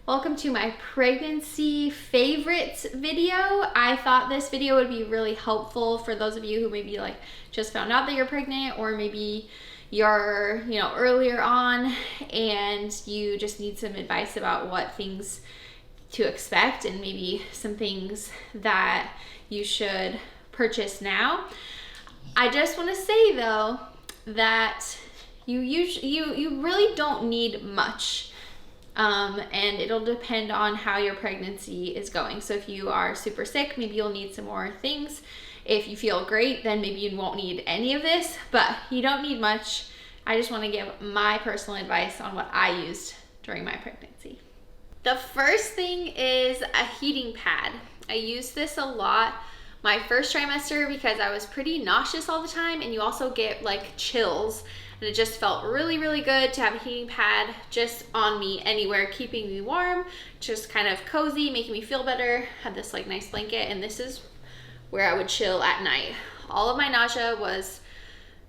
Welcome to my pregnancy favorites video. I thought this video would be really helpful for those of you who maybe like just found out that you're pregnant, or maybe you're, earlier on and you just need some advice about what things to expect and maybe some things that you should purchase now. I just want to say though that you really don't need much. And it'll depend on how your pregnancy is going. So if you are super sick, maybe you'll need some more things. If you feel great, then maybe you won't need any of this, but you don't need much. I just want to give my personal advice on what I used during my pregnancy. The first thing is a heating pad. I used this a lot my first trimester because I was pretty nauseous all the time, and you also get like chills. And it just felt really, really good to have a heating pad just on me anywhere, keeping me warm, just kind of cozy, making me feel better. Had this like nice blanket, and this is where I would chill at night. All of my nausea was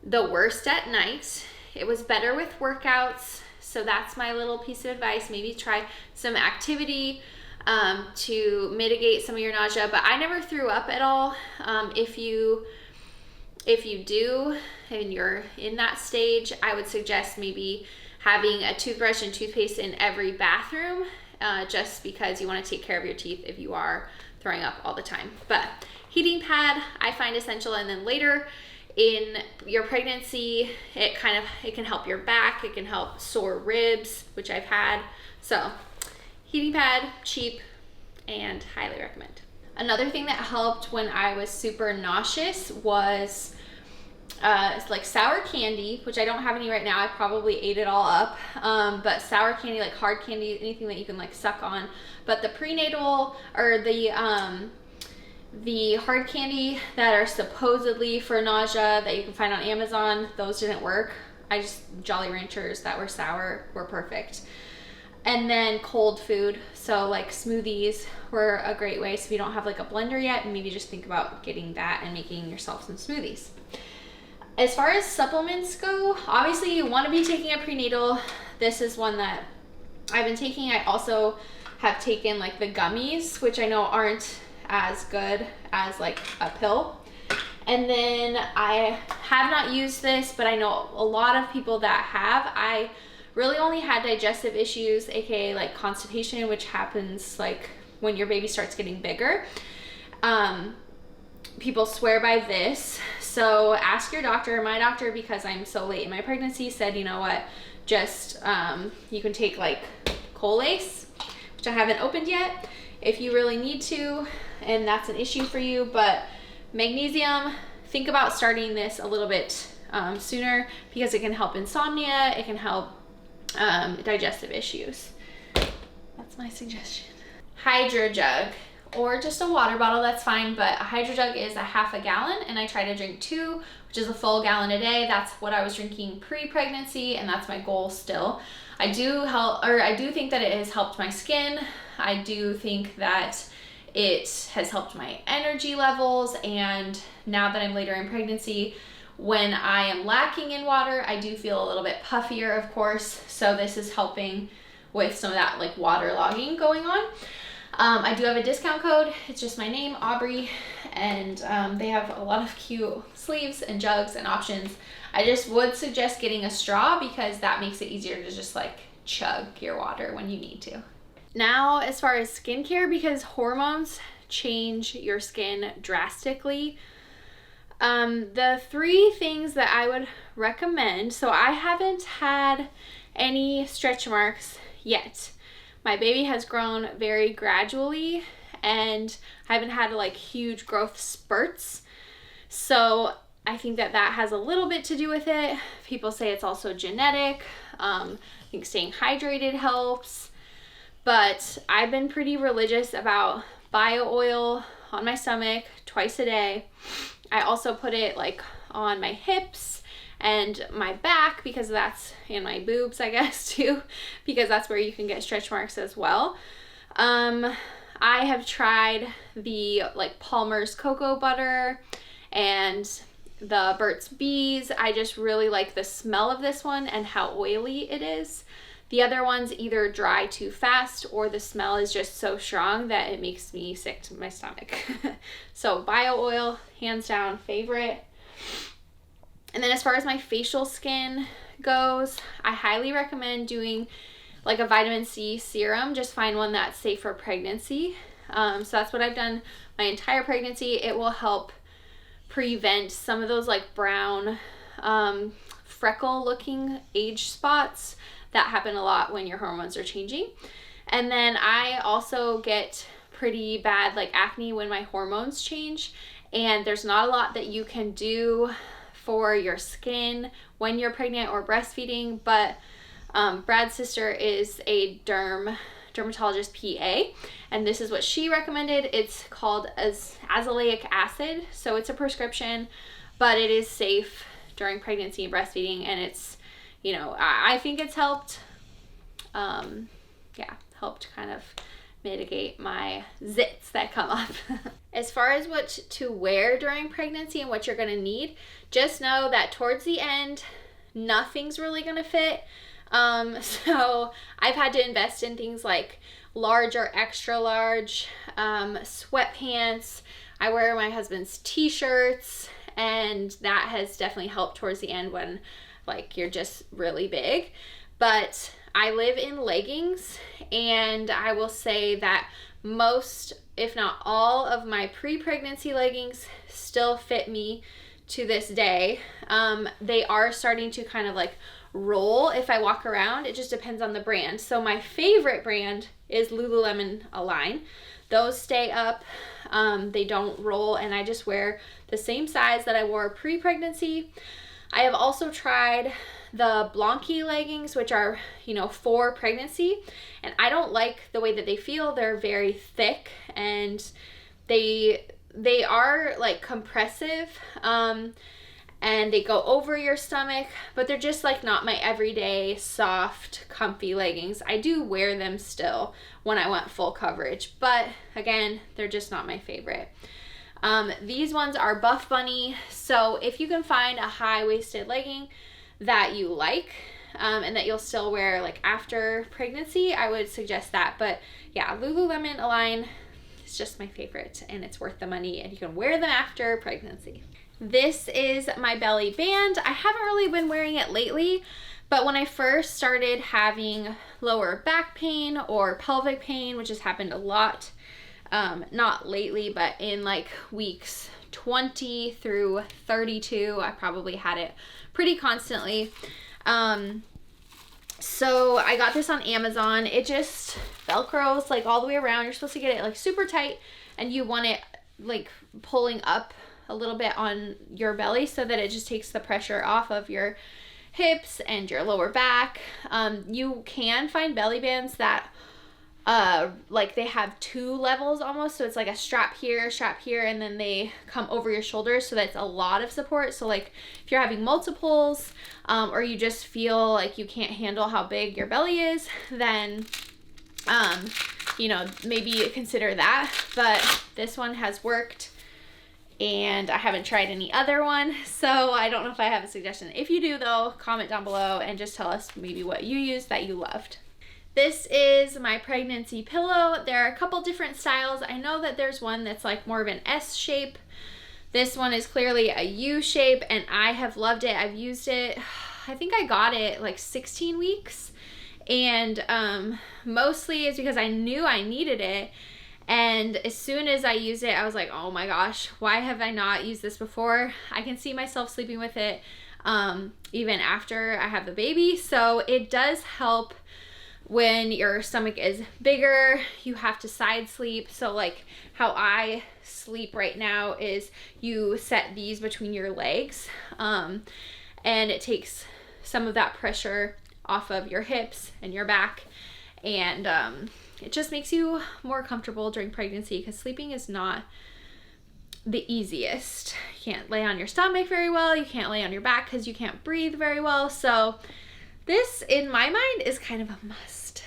the worst at night. It was better with workouts. So that's my little piece of advice. Maybe try some activity to mitigate some of your nausea, but I never threw up at all. If you do and you're in that stage, I would suggest maybe having a toothbrush and toothpaste in every bathroom, just because you want to take care of your teeth if you are throwing up all the time. But heating pad I find essential, and then later in your pregnancy it can help your back, it can help sore ribs, which I've had. So heating pad, cheap, and highly recommend. Another thing that helped when I was super nauseous was like sour candy, which I don't have any right now. I probably ate it all up. But sour candy, like hard candy, anything that you can like suck on. But the prenatal or the hard candy that are supposedly for nausea that you can find on Amazon, those didn't work. Jolly Ranchers that were sour were perfect. And then cold food, so like smoothies were a great way. So if you don't have like a blender yet, maybe just think about getting that and making yourself some smoothies. As far as supplements go, obviously you want to be taking a prenatal. This is one that I've been taking. I also have taken like the gummies, which I know aren't as good as like a pill. And then I have not used this, but I know a lot of people that have. I really only had digestive issues, aka like constipation, which happens like when your baby starts getting bigger. People swear by this, so ask your doctor. My doctor, because I'm so late in my pregnancy, said, you know what, just you can take like Colace, which I haven't opened yet, if you really need to, and that's an issue for you. But magnesium, think about starting this a little bit sooner, because it can help insomnia, it can help digestive issues. That's my suggestion. Hydro jug, or just a water bottle, that's fine, but a hydro jug is a half a gallon, and I try to drink 2, which is a full gallon a day. That's what I was drinking pre-pregnancy, and that's my goal still. I do think that it has helped my skin. I do think that it has helped my energy levels, and now that I'm later in pregnancy, when I am lacking in water, I do feel a little bit puffier, of course. So this is helping with some of that like water logging going on. I do have a discount code. It's just my name, Aubrie, and they have a lot of cute sleeves and jugs and options. I just would suggest getting a straw, because that makes it easier to just like chug your water when you need to. Now, as far as skincare, because hormones change your skin drastically, the 3 things that I would recommend, so I haven't had any stretch marks yet. My baby has grown very gradually, and I haven't had like huge growth spurts. So I think that has a little bit to do with it. People say it's also genetic. I think staying hydrated helps. But I've been pretty religious about bio oil on my stomach twice a day. I also put it like on my hips and my back, because and my boobs, I guess, too, because that's where you can get stretch marks as well. I have tried the like Palmer's cocoa butter and the Burt's Bees. I just really like the smell of this one and how oily it is. The other ones either dry too fast or the smell is just so strong that it makes me sick to my stomach. So bio oil, hands down favorite. And then as far as my facial skin goes, I highly recommend doing like a vitamin C serum. Just find one that's safe for pregnancy. So that's what I've done my entire pregnancy. It will help prevent some of those like brown, freckle looking age spots that happen a lot when your hormones are changing. And then I also get pretty bad like acne when my hormones change, and there's not a lot that you can do for your skin when you're pregnant or breastfeeding, but Brad's sister is a dermatologist PA, and this is what she recommended. It's called azelaic acid, so it's a prescription, but it is safe during pregnancy and breastfeeding, and it's, you know, I think it's helped helped kind of mitigate my zits that come up. As far as what to wear during pregnancy and what you're going to need, just know that towards the end nothing's really going to fit. So I've had to invest in things like large or extra large sweatpants. I wear my husband's t-shirts, and that has definitely helped towards the end when like you're just really big. But I live in leggings, and I will say that most, if not all, of my pre-pregnancy leggings still fit me to this day. They are starting to kind of like roll if I walk around. It just depends on the brand. So my favorite brand is Lululemon Align. Those stay up, they don't roll, and I just wear the same size that I wore pre-pregnancy. I have also tried the Blanky leggings, which are, you know, for pregnancy, and I don't like the way that they feel. They're very thick, and they are like compressive, and they go over your stomach, but they're just like not my everyday soft comfy leggings. I do wear them still when I want full coverage, but again, they're just not my favorite. These ones are Buff Bunny, so if you can find a high-waisted legging that you like, and that you'll still wear like after pregnancy, I would suggest that. But yeah, Lululemon Align is just my favorite, and it's worth the money, and you can wear them after pregnancy. This is my belly band. I haven't really been wearing it lately, but when I first started having lower back pain or pelvic pain, which has happened a lot, not lately, but in like weeks 20 through 32, I probably had it pretty constantly. So I got this on Amazon. It just Velcros like all the way around. You're supposed to get it like super tight, and you want it like pulling up a little bit on your belly so that it just takes the pressure off of your hips and your lower back. You can find belly bands that like they have two levels almost, so it's like a strap here, and then they come over your shoulders, so that's a lot of support. So like if you're having multiples, or you just feel like you can't handle how big your belly is, then you know, maybe consider that. But this one has worked, and I haven't tried any other one, so I don't know if I have a suggestion. If you do though, comment down below and just tell us maybe what you used that you loved. This is my pregnancy pillow. There are a couple different styles. I know that there's one that's like more of an S shape. This one is clearly a U shape, and I have loved it. I've used it, I think I got it like 16 weeks, and mostly it's because I knew I needed it. And as soon as I used it, I was like, oh my gosh, why have I not used this before? I can see myself sleeping with it even after I have the baby. So it does help when your stomach is bigger, you have to side sleep. So like how I sleep right now is you set these between your legs, and it takes some of that pressure off of your hips and your back, and it just makes you more comfortable during pregnancy, because sleeping is not the easiest. You can't lay on your stomach very well, you can't lay on your back because you can't breathe very well. So this, in my mind, is kind of a must.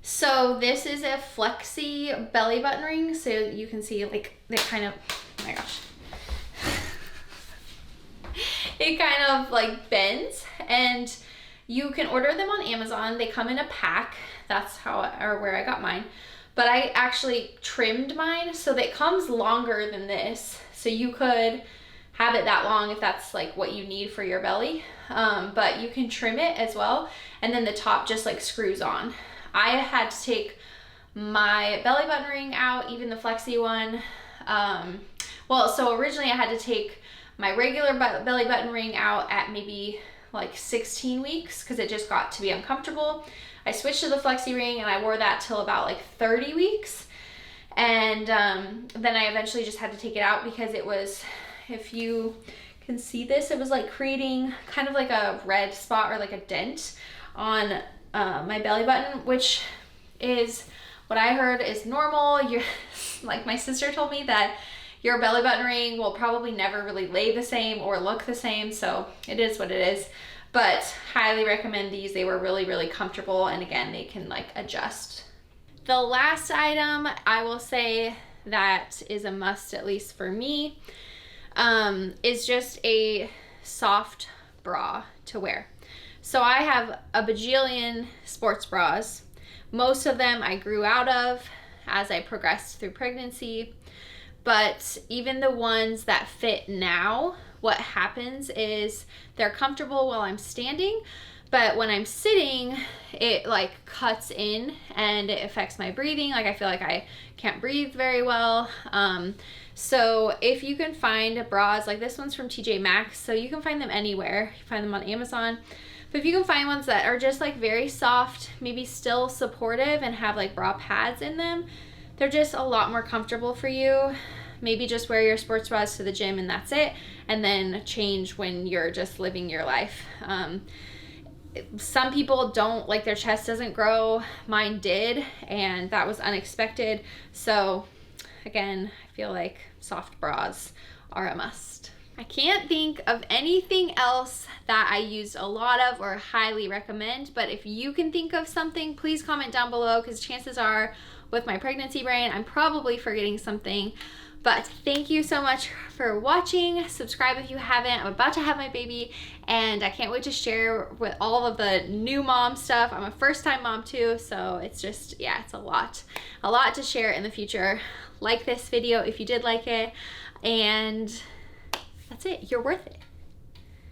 So this is a Flexi belly button ring. So you can see like it kind of, oh my gosh. It kind of like bends, and You can order them on Amazon. They come in a pack. That's how, or where I got mine. But I actually trimmed mine so that it comes longer than this. So you could have it that long if that's like what you need for your belly. But you can trim it as well. And then the top just like screws on. I had to take my belly button ring out, even the Flexi one. Well, so originally I had to take my regular belly button ring out at maybe like 16 weeks because it just got to be uncomfortable. I switched to the Flexi ring and I wore that till about like 30 weeks. And then I eventually just had to take it out because it was, if you can see this, it was like creating kind of like a red spot or like a dent on my belly button, which is what I heard is normal. You're like, my sister told me that your belly button ring will probably never really lay the same or look the same. So it is what it is, but highly recommend these. They were really, really comfortable. And again, they can like adjust. The last item I will say that is a must, at least for me, is just a soft bra to wear. So I have a bajillion sports bras. Most of them I grew out of as I progressed through pregnancy. But even the ones that fit now, what happens is they're comfortable while I'm standing, but when I'm sitting, it like cuts in and it affects my breathing. Like I feel like I can't breathe very well. So if you can find bras, like this one's from TJ Maxx, so you can find them anywhere. You find them on Amazon. But if you can find ones that are just like very soft, maybe still supportive and have like bra pads in them, they're just a lot more comfortable for you. Maybe just wear your sports bras to the gym and that's it. And then change when you're just living your life. Some people don't, like their chest doesn't grow. Mine did, and that was unexpected. So again, I feel like soft bras are a must. I can't think of anything else that I used a lot of or highly recommend, but if you can think of something, please comment down below, because chances are with my pregnancy brain, I'm probably forgetting something. But thank you so much for watching. Subscribe if you haven't. I'm about to have my baby and I can't wait to share with all of the new mom stuff. I'm a first time mom too, so it's just, yeah, it's a lot to share in the future. Like this video if you did like it, and that's it. You're worth it.